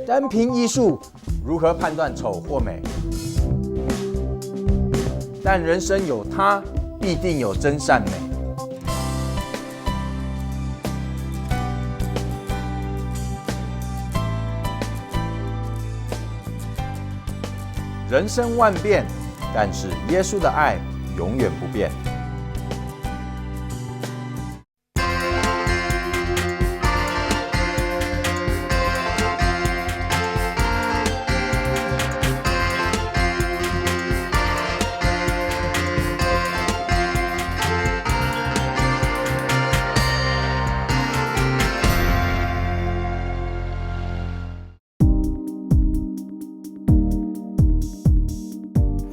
单凭艺术如何判断丑或美？但人生有它，必定有真善美。人生万变，但是耶稣的爱永远不变。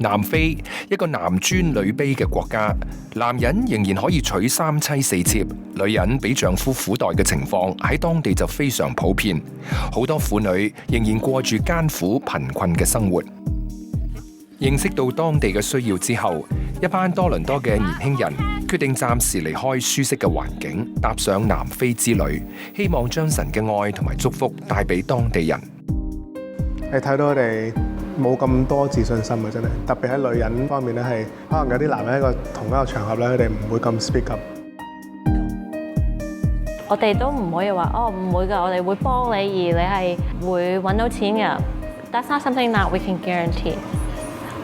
南非一個男尊女卑嘅國家，男人仍然可以娶三妻四妾，女人俾丈夫苦待嘅情況喺當地就非常普遍。好多婦女仍然過住艱苦貧困嘅生活。認識到當地嘅需要之後，一班多倫多嘅年輕人決定暫時離開舒適嘅環境，踏上南非之旅，希望將神嘅愛同埋祝福帶俾當地人。你睇到佢哋冇咁多自信心嘅，真係特別喺女人方面咧，係可能有啲男人喺同一個場合咧，佢哋唔會咁 speak up。我哋都唔可以話唔會㗎，我哋會幫你，而你係會揾到錢㗎。That's not something that we can guarantee.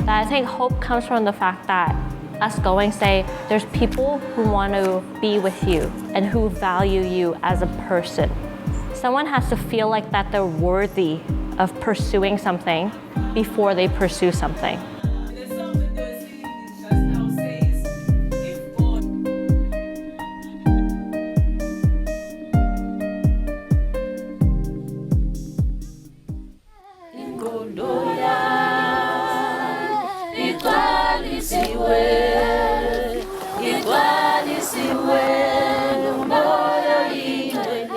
But I think hope comes from the fact that us going say there's people who want to be with you and who value you as a person. Someone has to feel like that they're worthy of pursuing something before they pursue something.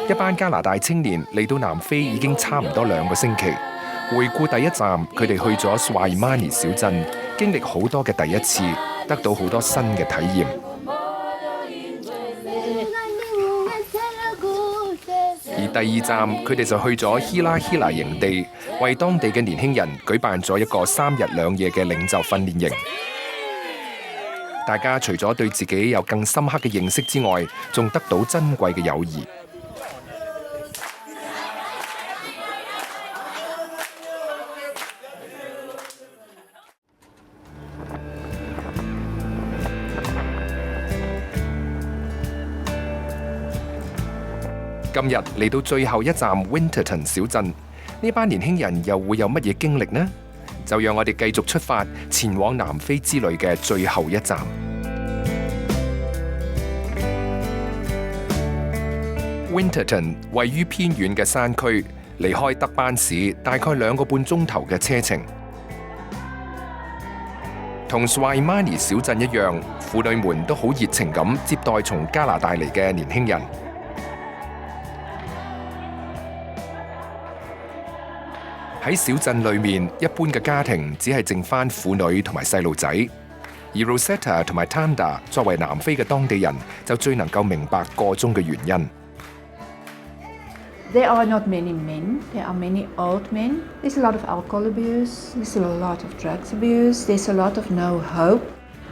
一班加拿大青年嚟到南非已經差唔多2個星期。回顧第一站，佢哋去咗斯瓦爾曼尼小鎮，經歷好多嘅第一次，得到好多新嘅體驗。而第二站，佢哋就去咗希拉希拿營地，為當地嘅年輕人舉辦咗一個3日2夜嘅領袖訓練營。大家除咗對自己有更深刻嘅認識之外，仲得到珍貴嘅友誼。今日嚟到最後一站 Winterton 小鎮，呢班年輕人又會有乜嘢經歷呢？就讓我哋繼續出發，前往南非之旅嘅最後一站。Winterton 位於偏遠嘅山區，離開德班市大概2個半鐘頭嘅車程。同斯瓦爾曼尼小鎮一樣，婦女們都好熱情咁接待從加拿大嚟嘅年輕人。喺小鎮裏面，一般嘅家庭只係剩返婦女同埋細路仔，而 Rosetta 同埋 Tanda 作為南非嘅當地人，就最能夠明白個中嘅原因。There are not many men. There are many old men. There's a lot of alcohol abuse. There's a lot of drugs abuse. There's a lot of no hope.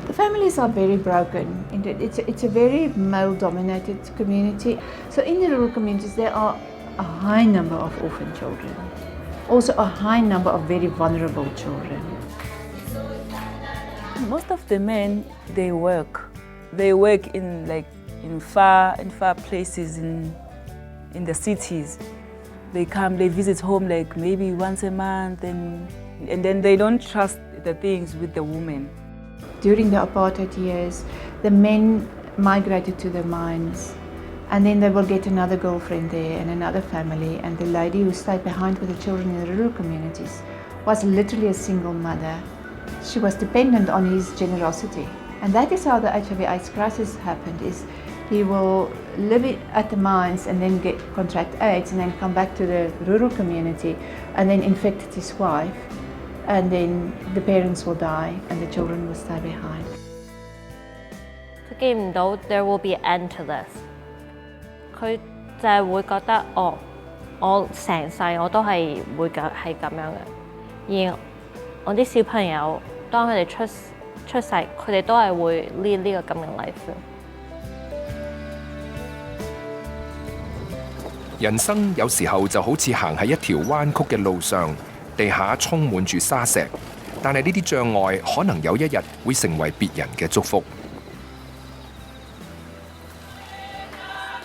The families are very broken. It's a very male-dominated community. So in the rural communities, there are a high number of orphan children. Also a high number of very vulnerable children. Most of the men, they work. They work in far places in the cities. They come, they visit home like maybe once a month, and then they don't trust the things with the women. During the apartheid years, the men migrated to the mines, and then they will get another girlfriend there and another family, and the lady who stayed behind with the children in the rural communities was literally a single mother. She was dependent on his generosity, and that is how the HIV/AIDS crisis happened. Is he will live at the mines and then contract AIDS and then come back to the rural community and then infect his wife, and then the parents will die and the children will stay behind. 見唔到 there will be an end to this. 佢就係會覺得我成世我都係會係咁樣嘅，而我啲小朋友當佢哋出世，佢哋都係會呢個咁嘅 life。人生有時候就好似行喺一條彎曲嘅路上，地下充滿住沙石，但係呢啲障礙可能有一日會成為別人嘅祝福。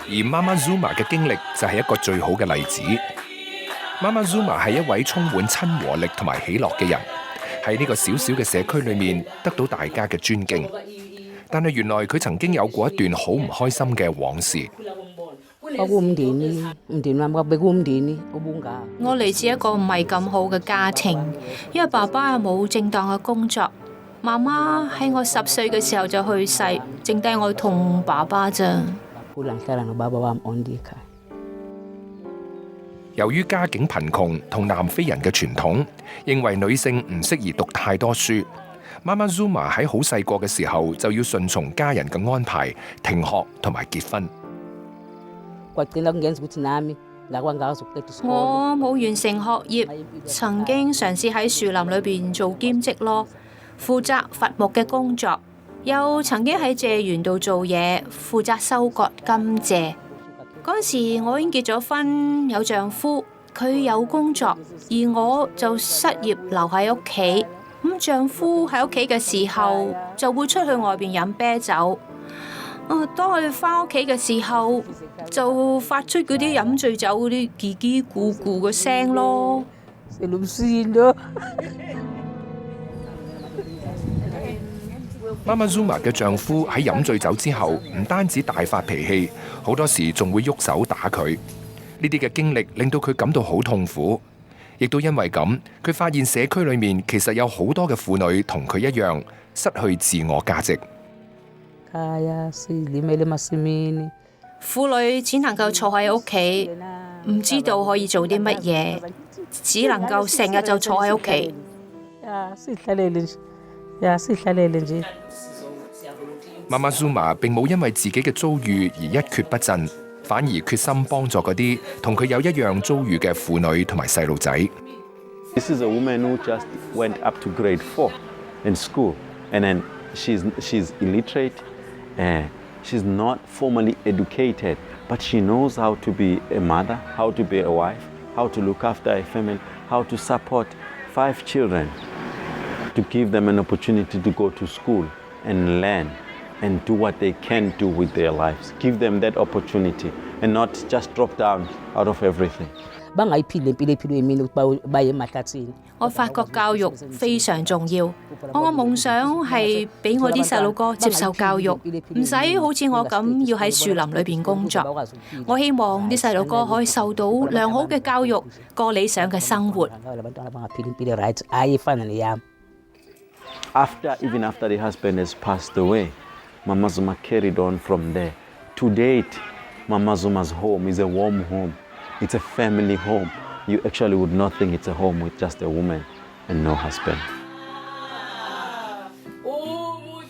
而媽媽 Zuma 嘅經歷就係一個最好嘅例子。媽媽 Zuma 係一位充滿親和力同埋喜樂嘅人，喺呢個小小嘅社區裏面得到大家嘅尊敬。但係原來佢曾經有過一段好唔開心嘅往事。我嚟自一個唔係咁好嘅家庭，因為爸爸又冇正當嘅工作，媽媽喺我10歲嘅時候就去世，剩低我同爸爸咋。由於家境貧窮同南非人嘅傳統，認為女性唔適宜讀太多書，媽媽 Zuma 喺好細個嘅時候就要順從家人嘅安排，停學同埋結婚。我冇完成學業，曾經嘗試喺樹林裏邊做兼職咯，負責伐木嘅工作，又曾經喺蔗園度做嘢，負責收割甘蔗。嗰陣時我已經結咗婚，有丈夫，佢有工作，而我就失業留喺屋企。咁丈夫喺屋企嘅時候，就會出去外邊飲啤酒。當佢返屋企嘅時候，就發出嗰啲飲醉酒嗰啲嘰嘰咕咕嘅聲咯。媽媽 Zuma 嘅丈夫喺飲醉酒之後，唔單止大發脾氣，好多時仲會喐手打佢。呢啲嘅經歷令到佢感到好痛苦，亦都因為咁，佢發現社區裏面其實有好多嘅婦女同佢一樣失去自我價值。婦女只能夠坐喺屋企，唔知道可以做啲乜嘢，只能夠成日就坐喺屋企。媽媽 Zuma 並冇因為自己嘅遭遇而一蹶不振，反而決心幫助嗰啲同佢有一樣遭遇嘅婦女同埋細路仔。This is a woman who just went up to grade 4 in school, and then she's illiterate, she's not formally educated, but she knows how to be a mother, how to be a wife, how to look after a family, how to support 5 children, to give them an opportunity to go to school and learn and do what they can do with their lives. Give them that opportunity and not just drop down out of everything. 我發覺教育非常重要。我嘅夢想係俾我啲細路哥接受教育，唔使好似我咁要喺樹林裏邊工作。我希望啲細路哥可以受到良好嘅教育，過理想嘅生活。Even after the husband has passed away, Mama Zuma carried on from there. To date, Mama Zuma's home is a warm home. It's a family home. You actually would not think it's a home with just a woman and no husband.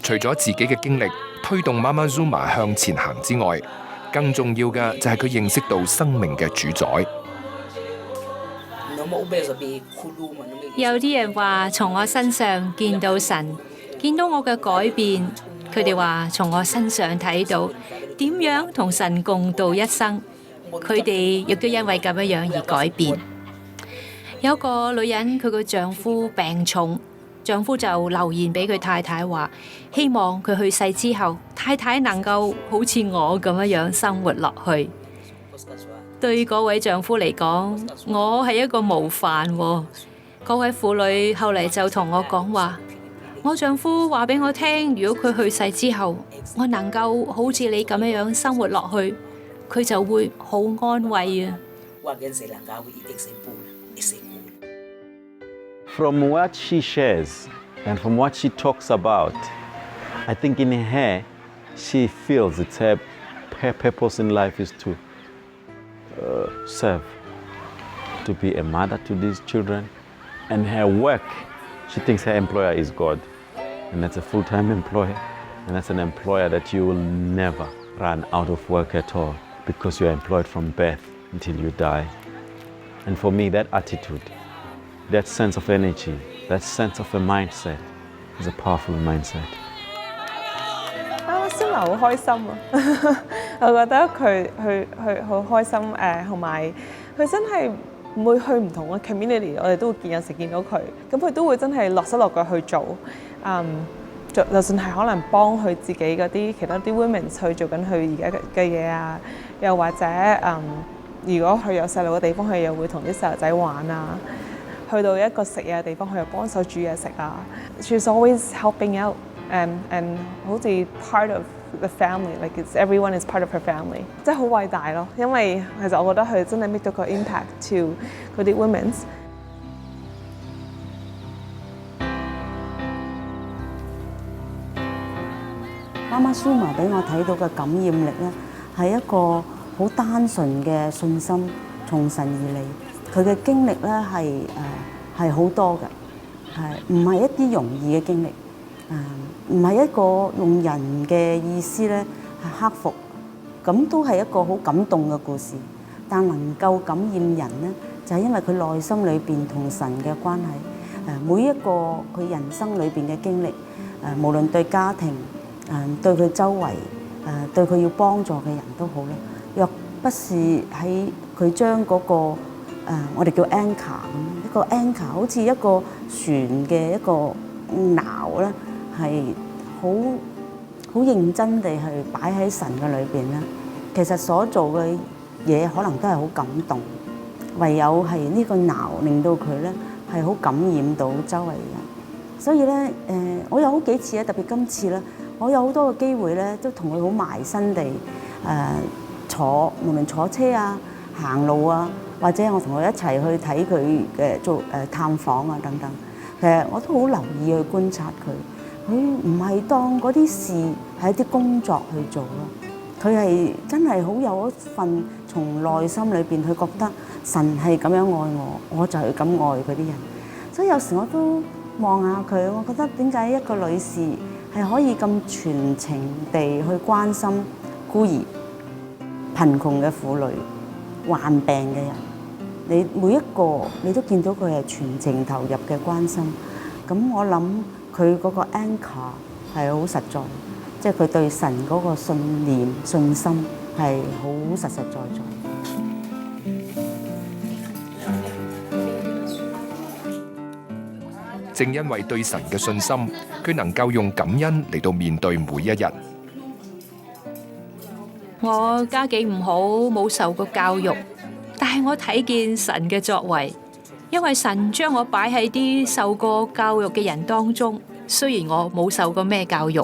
除咗自己嘅經歷推動媽媽 Zuma 向前行之外，更重要嘅就係佢認識到生命嘅主宰。有啲人話從我身上見到神，見到我嘅改變。佢哋話從我身上睇到點樣同神共度一生。佢哋亦都因為咁樣而改變。有個女人，佢個丈夫病重，丈夫就留言俾佢太太話，希望佢去世之後，太太能夠好似我咁樣生活落去。對嗰位丈夫嚟講，我係一個模範喎。嗰位婦女後嚟就同我講話，我丈夫話俾我聽，如果佢去世之後，我能夠好似你咁樣生活落去，佢就會好安慰啊。From what she shares and from what she talks about, I think in her, she feels it's her purpose in life is to serve, to be a mother to these children. And her work, she thinks her employer is God. And that's a full-time employer. And that's an employer that you will never run out of work at all. because you're employed from birth until you die. And for me, that attitude, that sense of energy, that sense of a mindset is a powerful mindset. 小娜好開心啊！我覺得佢好開心同埋佢真係每去唔同嘅 community， 我哋都會有時見到佢，咁佢都會真係落手落腳去做，就算係可能幫佢自己嗰啲其他啲 women 去做緊佢而家嘅嘢啊，又或者如果佢有細路嘅地方，佢又會同啲細路仔玩啊。去到一個食嘢嘅地方，佢又幫手煮嘢食啊。She's always helping out and 好似 part of the family, like it's everyone is part of her family， 真係好偉大咯。因為其實我覺得佢真係 make 到個 impact to 嗰啲 women。媽媽蘇瑪俾我睇到嘅感染力咧，係一個好單純嘅信心，從神而嚟。佢嘅經歷咧係好多嘅，唔係一啲容易嘅經歷，唔係一個用人嘅意思咧係克服，咁都係一個好感動嘅故事。但能夠感染人咧，就係因為佢內心裏邊同神嘅關係，每一個佢人生裏邊嘅經歷，無論對家庭，對佢周圍，對佢要幫助嘅人都好啦。若不是喺佢將嗰個我哋叫 anchor 咁，一個 anchor 好似一個船嘅一個錨咧，係好認真地去擺喺神嘅裏邊咧。其實所做嘅嘢可能都係好感動，唯有係呢個錨令到佢咧係好感染到周圍人。所以咧我有好幾次咧，特別今次咧，我有好多嘅機會咧，都同佢好埋身地坐，無論坐車啊、行路啊。或者我同佢一齊去睇佢嘅做探訪啊等等，其實我都好留意去觀察佢。佢唔係當嗰啲事係一啲工作去做咯，佢係真係好有一份從內心裏邊去覺得神係咁樣愛我，我就係咁愛嗰啲人。所以有時我都望下佢，我覺得點解一個女士係可以咁全情地去關心孤兒、貧窮嘅婦女、患病嘅人。你每一個你都見到佢係全程投入嘅關心，咁我諗佢嗰個 anchor 係好實在，即係佢對神嗰個信念、信心係好實實在在。正因為對神嘅信心，佢能夠用感恩嚟到面對每一日。我家境唔好，冇受過教育。但係我睇見神嘅作為，因為神將我擺喺啲受過教育嘅人當中。雖然我冇受過咩教育，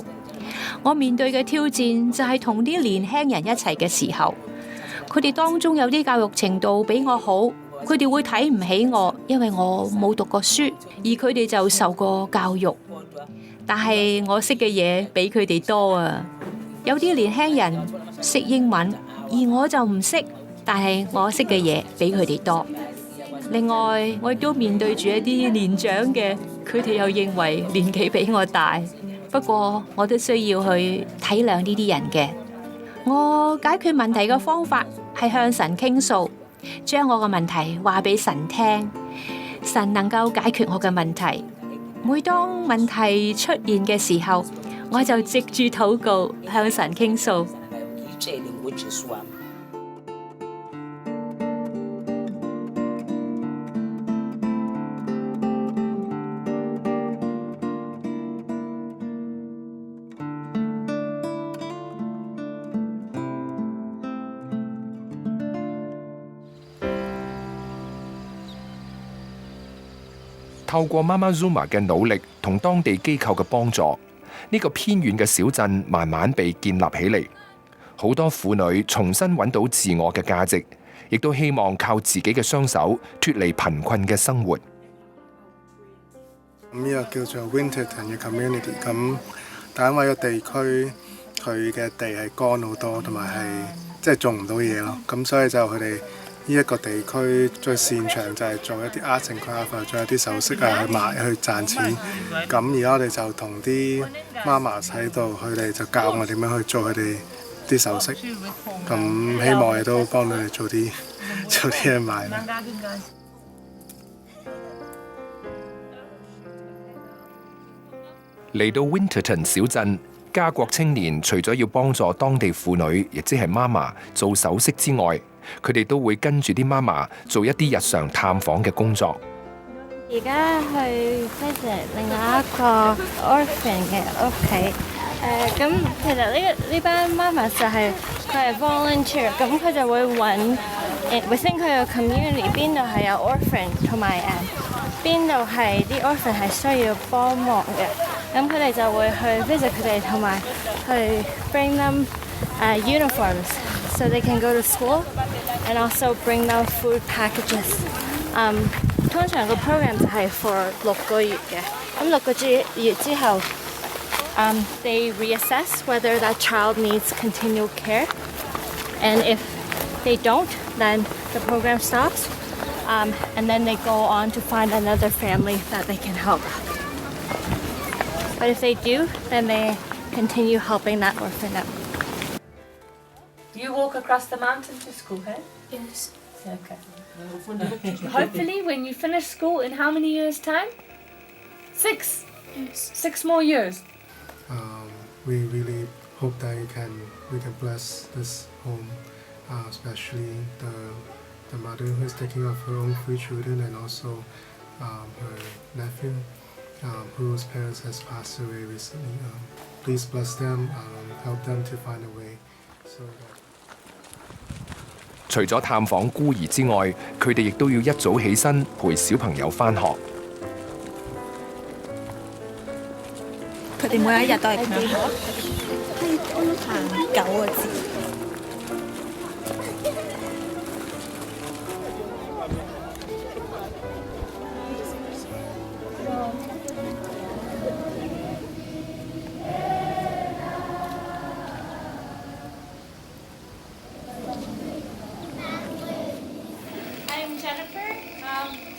我面對嘅挑戰就係同啲年輕人一齊嘅時候，佢哋當中有啲教育程度比我好，佢哋會睇唔起我，因為我冇讀過書，而佢哋就受過教育。但係我識嘅嘢比佢哋多啊！有啲年輕人識英文，而我就唔識。但係我識嘅嘢比佢哋多。另外，我亦都面對住一啲年長嘅，佢哋又認為年紀比我大。不過我都需要去體諒呢啲人嘅。我解決問題嘅方法係向神傾訴，將我嘅問題話俾神聽。神能夠解決我嘅問題。每當問題出現嘅時候，我就藉住禱告向神傾訴。透過媽媽 Zuma 嘅努力同當地機構嘅幫助，呢個偏遠嘅小鎮慢慢被建立起嚟。好多婦女重新揾到自我嘅價值，亦都希望靠自己嘅雙手脫離貧困嘅生活。呢個叫做 Winterton 嘅 community， 咁但因為個地區佢嘅地係乾好多，同埋係即係種唔到嘢咯，咁所以就佢哋呢一個地區最擅長就係做一啲 art and craft， 做一啲首飾啊去賣去賺錢。咁而家我哋就同啲媽媽喺度，佢哋就教我點樣去做佢哋啲首飾，咁希望亦都幫佢哋做啲嘢賣。嚟到 Winterton 小鎮，家國青年除咗要幫助當地婦女，亦即係媽媽做首飾之外，佢哋都會跟住啲媽媽做一啲日常探訪嘅工作。而家去 visit 另外一個 orphan 嘅屋企，咁其實呢班媽媽就係佢係 volunteer，咁佢就會揾within佢嘅 community 邊度係有 orphan 同埋邊度係啲 orphan 係需要幫忙嘅，咁佢哋就會去 visit 佢哋同埋去 bring them uniforms so they can go to school and also bring them food packages。通常個 program 就係 for 6個月嘅，咁6個月之後，they reassess whether that child needs continual care, and if they don't, then the program stops, and then they go on to find another family that they can help. But if they do, then they continue helping that orphan out. Do you walk across the mountain to school here? Yes. Okay. Hopefully, when you finish school, in how many years' time? 6. Yes. 6 more years. We really hope that we can bless this home, especially the mother who is taking of her own 3 children, and also her nephew, whose parents has passed away recently. Please bless them, help them to find a way. So that 除咗探訪孤兒之外，佢哋亦都要一早起身陪小朋友返學。佢哋每一日都係咁樣行9個字。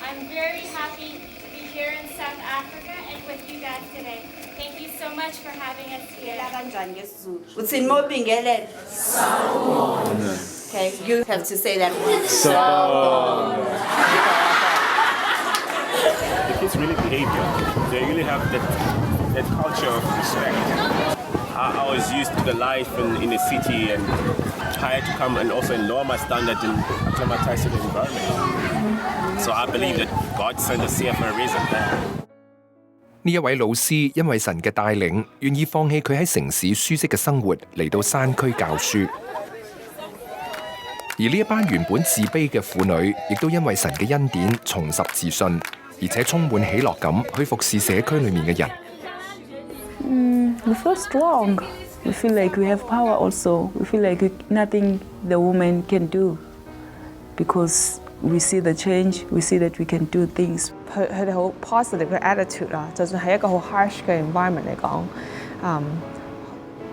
I'm very happy to be here in South Africa and with you guys today. Thank you so much for having us here. Okay, you have to say that. The kids really behave. They really have that culture of respect. I was used to the life in the city, and I had to come and also learn my standard in acclimatized to the environment. So I believe that God sent us here for a reason. 呢一位老師因為神嘅帶領，願意放棄佢喺城市舒適嘅生活，嚟到山區教書。而呢一班原本自卑嘅婦女，亦都因為神嘅恩典重拾自信，而且充滿喜樂咁去服侍社區裏面嘅人。We feel strong. We feel like we have power also. We feel like nothing the woman can do because we see the change. We see that we can do things. 佢哋好 positive 嘅 attitude 啦，就算係一個好 harsh 嘅 environment 嚟講，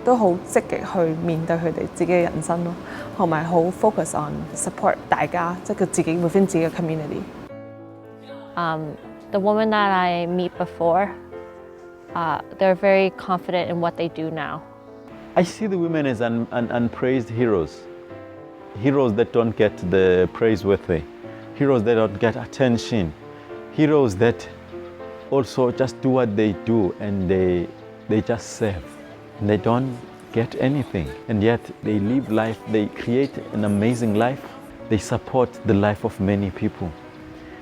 都好積極去面對佢哋自己嘅人生咯，同埋好 focus on support 大家，即係佢自己 within 自己嘅 community。The woman that I meet before, they're very confident in what they do now. I see the women as unpraised heroes. Heroes that don't get the praiseworthy. Heroes that don't get attention. Heroes that also just do what they do, and they just serve. And they don't get anything. And yet they live life, they create an amazing life. They support the life of many people.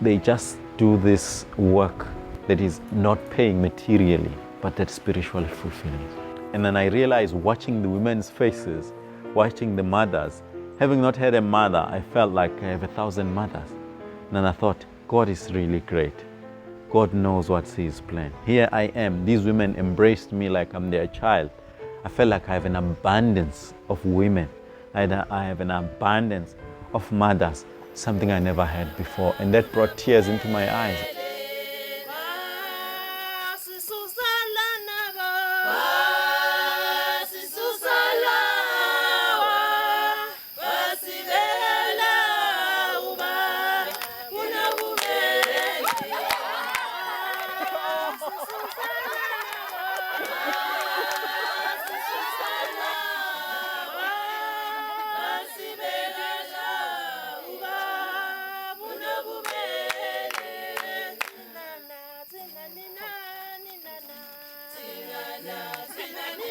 They just do this work that is not paying materially, but that's spiritually fulfilling. And then I realized, watching the women's faces, watching the mothers, having not had a mother, I felt like I have 1,000 mothers. And then I thought, God is really great. God knows what's His plan. Here I am. These women embraced me like I'm their child. I felt like I have an abundance of women. I have an abundance of mothers, something I never had before. And that brought tears into my eyes.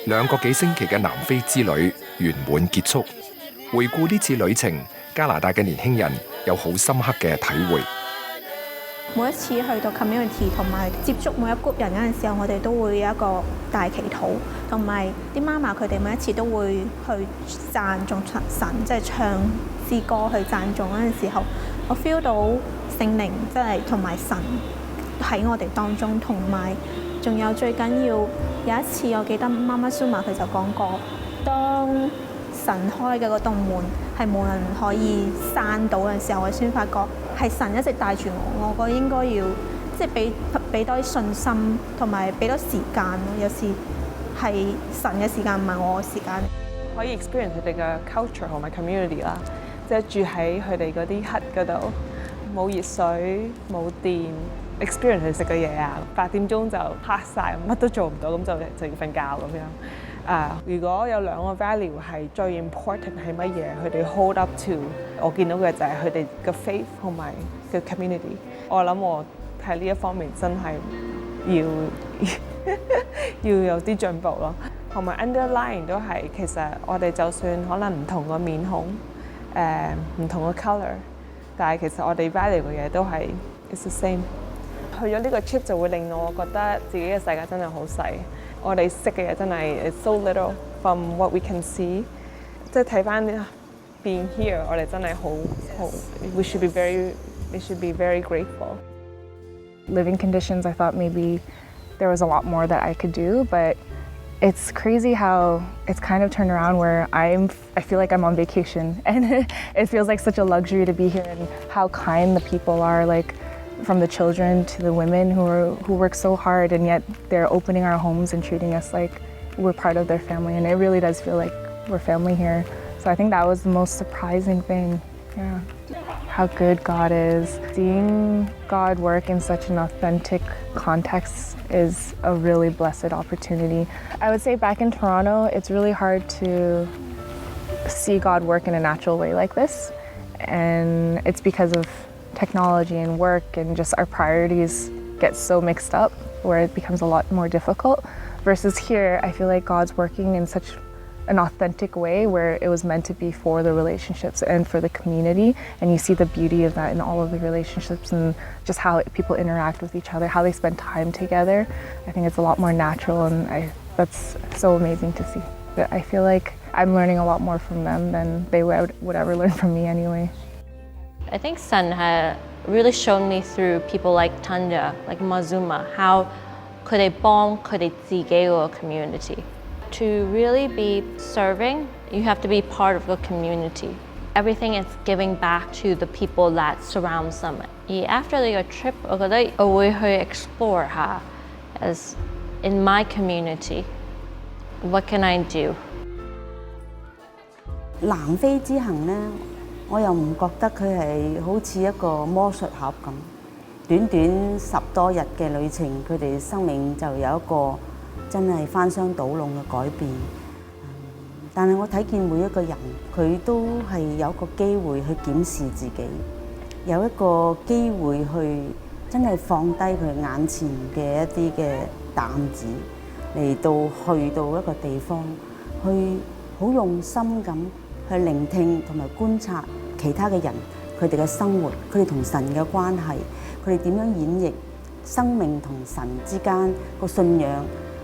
2個幾星期嘅南非之旅圓滿結束。回顧呢次旅程，加拿大嘅年輕人有好深刻嘅體會。每一次去到 community 同埋接觸每一 group 人嗰陣時候，我哋都會有一個大祈禱，同埋啲媽媽佢哋每一次都會去讚頌神，即係唱詩歌去讚頌嗰陣時候，我 feel 到聖靈即係同埋神喺我哋當中，同埋仲有最緊要有一次我記得媽媽蘇瑪佢就講過，當神開嘅嗰道門係冇人可以閂到嘅時候，我先發覺係神一直帶住我，我覺得應該要即係俾多啲信心，同埋俾多時間咯。有時係神嘅時間，唔係我嘅時間。可以 experience 佢哋嘅 culture 同埋 community 啦，即係住喺佢哋嗰啲 hut 嗰度，冇熱水冇電 ，experience 佢食嘅嘢啊，8點鐘就黑晒，乜都做唔到，咁就要瞓覺咁樣。如果有2個 value 係最 important 係乜嘢，佢哋 hold up to， 我見到嘅就係佢哋嘅 faith 同埋嘅 community。我諗我喺呢一方面真係要有啲進步咯。同埋 underline 都係其實我哋就算可能唔同個面孔，唔同個 colour， 但係其實我哋 value 嘅嘢都係 it's the same。去咗呢個 trip 就會令到我覺得自己嘅世界真係好細。我哋識嘅嘢真係 it's so little from what we can see。即係睇翻 being here， 我哋真係好 we should be very grateful。 Living conditions, I thought maybe there was a lot more that I could do, but it's crazy how it's kind of turned around where I feel like I'm on vacation, and it feels like such a luxury to be here, and how kind the people are, like from the children to the women who work so hard, and yet they're opening our homes and treating us like we're part of their family, and it really does feel like we're family here. So I think that was the most surprising thing. Yeah. How good God is. Seeing God work in such an authentic context is a really blessed opportunity. I would say back in Toronto, it's really hard to see God work in a natural way like this. And it's because of technology and work, and just our priorities get so mixed up where it becomes a lot more difficult. Versus here, I feel like God's working in such an authentic way where it was meant to be for the relationships and for the community, and you see the beauty of that in all of the relationships and just how people interact with each other, how they spend time together. I think it's a lot more natural, and that's so amazing to see. But I feel like I'm learning a lot more from them than they would ever learn from me anyway. I think Sun had really shown me through people like Tanya, like Mazuma, how could they bond, could they a community. To really be serving, you have to be part of the community. Everything is giving back to the people that surrounds them. After the trip, 我覺得我會去 explore 下 as in my community, what can I do? 南非之行呢，我又唔覺得佢係好似一個魔術盒咁，短短10多日嘅旅程，佢哋生命就有一個真係翻箱倒籠嘅改變。但係我睇見每一個人，佢都係有一個機會去檢視自己，有一個機會去真係放低佢眼前嘅一啲嘅擔子，嚟到去到一個地方，去好用心咁去聆聽同埋觀察其他嘅人，佢哋嘅生活，佢哋同神嘅關係，佢哋點樣演繹生命同神之間個信仰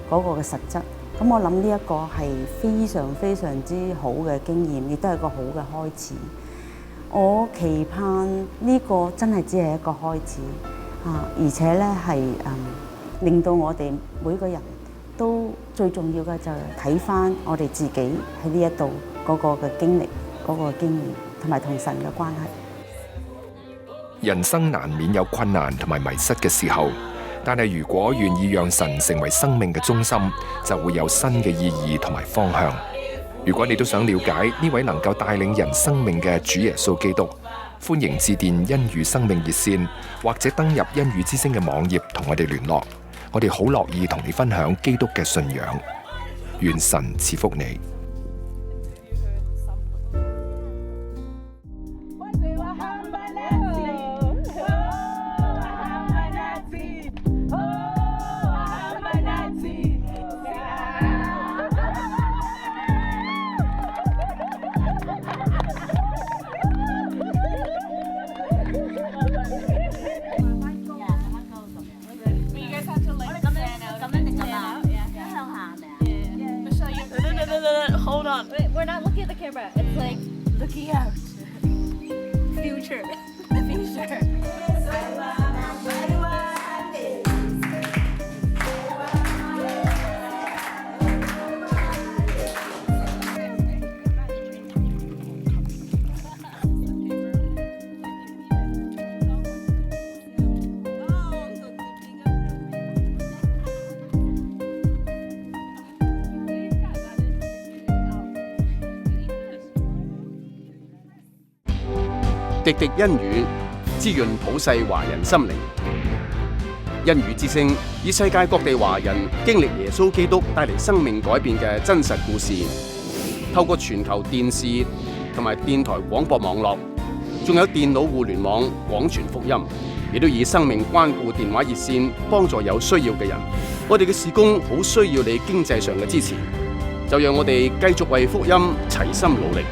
嗰個嘅實質。咁我諗呢一個係非常非常之好嘅經驗，亦都係個好嘅開始。我期盼呢個真係只係一個開始而且咧係令到我哋每個人都最重要嘅就係睇返我哋自己喺呢一度嗰個嘅經歷、嗰個經驗同埋同神嘅關係。人生難免有困難同埋迷失嘅時候。但係如果願意讓神成為生命嘅中心，就會有新嘅意義同埋方向。如果你都想了解呢位能夠帶領人生命嘅主耶穌基督，歡迎致電恩語生命熱線，或者登入恩語之聲嘅網頁同我哋聯絡。我哋好樂意同你分享基督嘅信仰。願神賜福你。camera. It's like looking out. Future. The future. 滴滴恩語，滋潤普世華人心靈。恩語之聲以世界各地華人經歷耶穌基督帶嚟生命改變嘅真實故事，透過全球電視同埋電台廣播網絡，仲有電腦互聯網廣傳福音，亦都以生命關顧電話熱線幫助有需要嘅人。我哋嘅事工好需要你經濟上嘅支持，就讓我哋繼續為福音齊心努力。